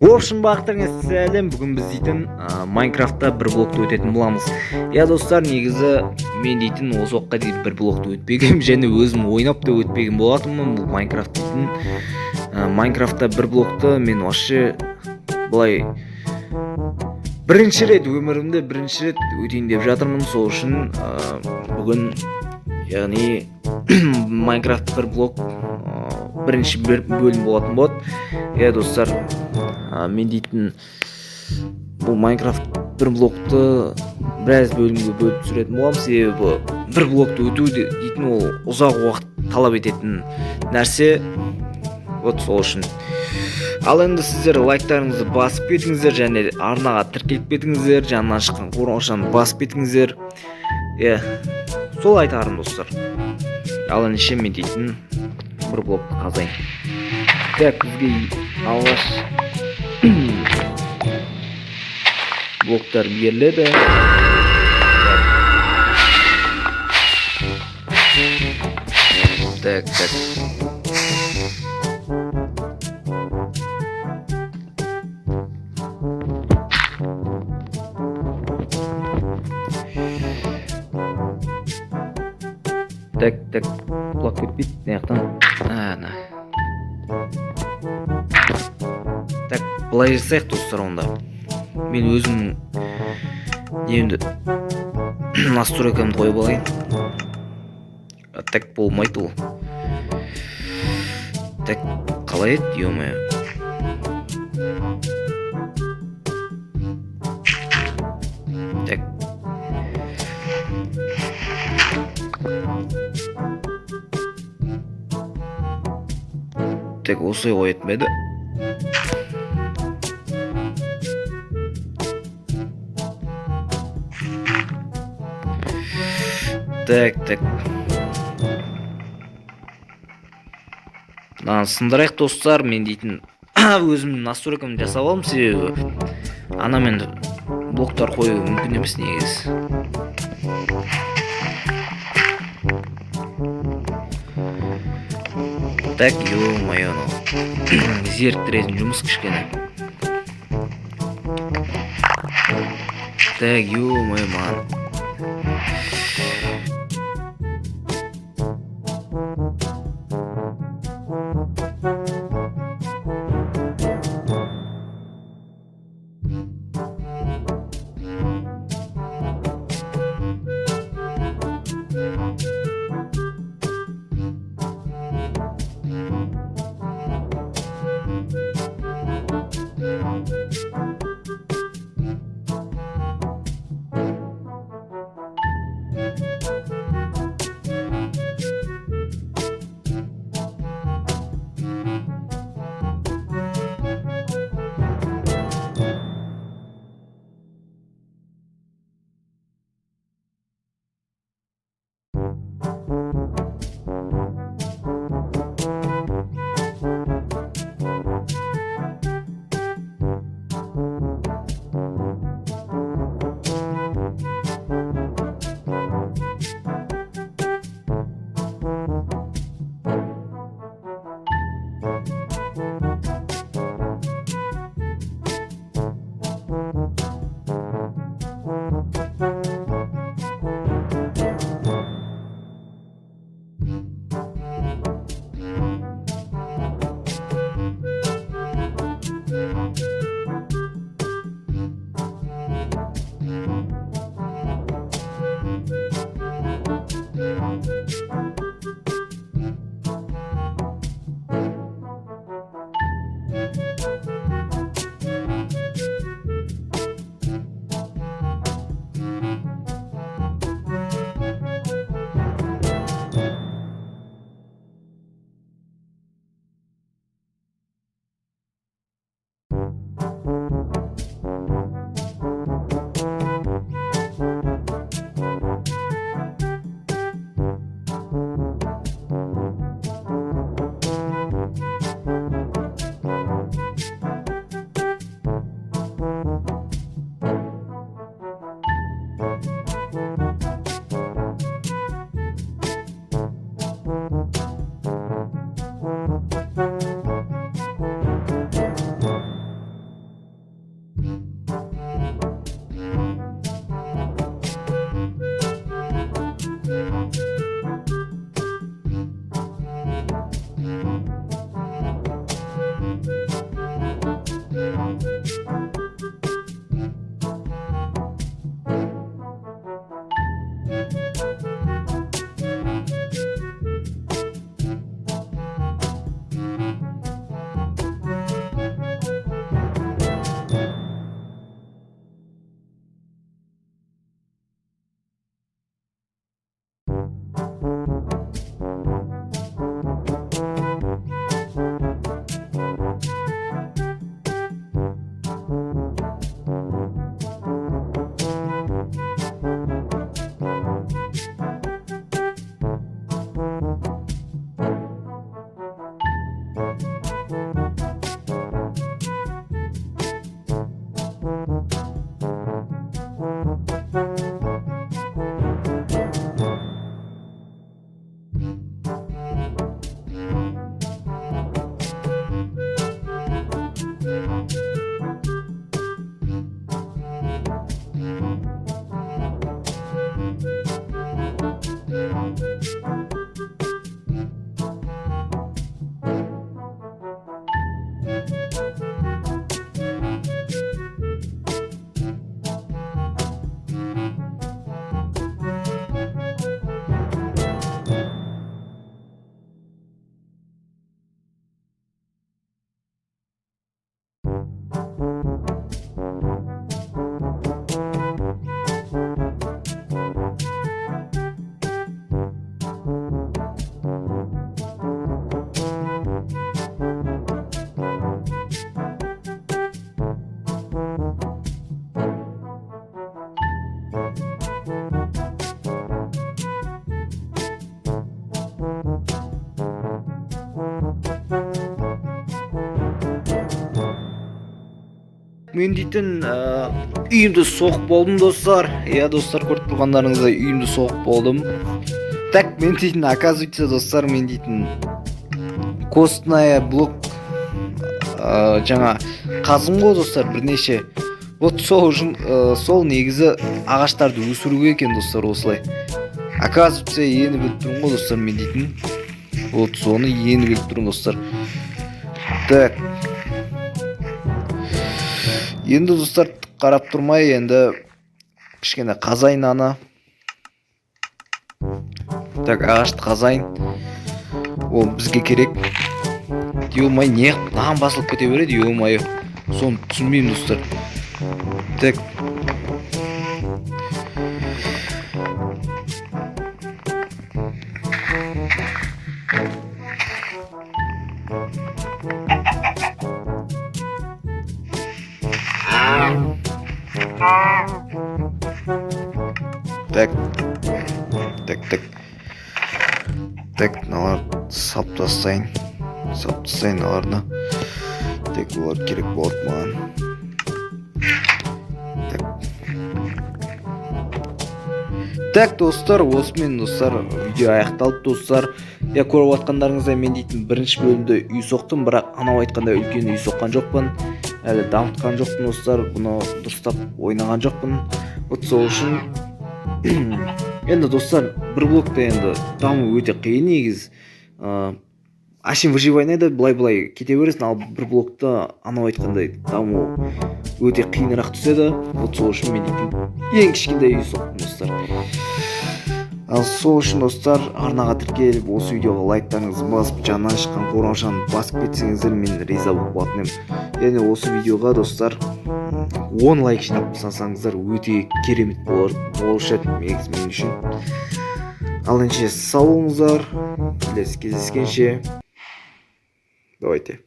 В общем, бақтырыңыз сәлем. Бүгін біз дейтін майнкрафтта бір блокты өтетін боламыз. Я достар, негізі мен дейтін осы уақытқа дейін бір блокты өтпегенмін және өзім ойнап та өтпеген болатынмын. Бұл майнкрафт дейтін майнкрафтта бір блокты мен вообще былай бірінші рет өмірімде бірінші рет өтейін деп жатырмын. Сол үшін бүгін яғни майнкрафт бір блок бірінші бөлім болатын болады. Я достар, мен дейтін бұл майнкрафт бір блокты біраз бөлімге бөліп түсіретін боламын, себебі бір блокты өту дейтін ол ұзақ уақыт талап ететін нәрсе. Вот сол үшін. Ал енді сіздер лайктарыңызды басып кетіңіздер және арнаға тіркеліп кетіңіздер, жанынан шыққан қоңыраушаны басып кетіңіздер. Сол айтарым достар. Ал ендеше мен дейтін бір блокты қазайын. Так, бізге алғашы блоктар беріледі. Так. Так, блок өтпейді, мынаяқтан. Так, былай жасайық достар онда. Мен өзім немді настройкамды қойып алайын. Так болмайды ол. Так, қалай еді, ё-моё. Так. Так, осылай қоятын ба еді? Так. Сындырайық достар, мен дейтін өзімнің настройкамды жасап алым, себебі анамен блоктар қою мүмкін емес негізі. Так, ё-моё, зеріктіретін жұмыс кішкене. Так, ё-моё, маған. мен дейтін үйімді соғып болдым достар. Иә достар, көріп тұрғандарыңыздай үйімді соғып болдым. Так, мен дейтін, оказывается достар, мен дейтін костная блок жаңа қазым ғой достар, бірнеше. Вот сол негізі ағаштарды өсіруге екен достар, осылай. Оказывается, ені біліп тұрмын ғой достар, мен дейтін. Вот соны ені біліп тұрмын достар. Так. Енді достар, қарап тұрмай, енді кішкене қазайын ана. Так, ағашты қазайын. Ол бізге керек. Еумай, не нағын басылып кете береді, еумай. Соны түсінбеймін достар. Так. Так, мыналар сап тастайын мыналарны. Так, олар керек болады маған. Так достар, осымен достар видео аяқталды достар. Я көріп жатқандарыңыздай, мен дейтін бірінші бөлімде үй соқтым, бірақ анау айтқанда үлкен үй соққан жоқпын. Әлі дамытқан жоқпын достар, бұны дұрыстап ойнаған жоқпын. Вот сол үшін енді достар, бір блокта енді даму өте қиын негіз. Ашин выживайнайда былай кете бересің, ал бір блокта анау айтқандай даму өте қиынырақ түседі. Вот сол үшін мен дейтін ең кішкентай үй соқтым достар. Ал сол үшін достар, арнаға тіркеліп, осы видеоға лайктарыңызды басып, жанынан шыққан қоңыраушаны басып кетсеңіздер, мен риза болып болатын едім. Яғни осы видеоға достар 10 лайк жинап салсаңыздар, өте керемет болушы еді мен үшін. Ал енді сау болыңыздар, келесі кездескенше. Давайте.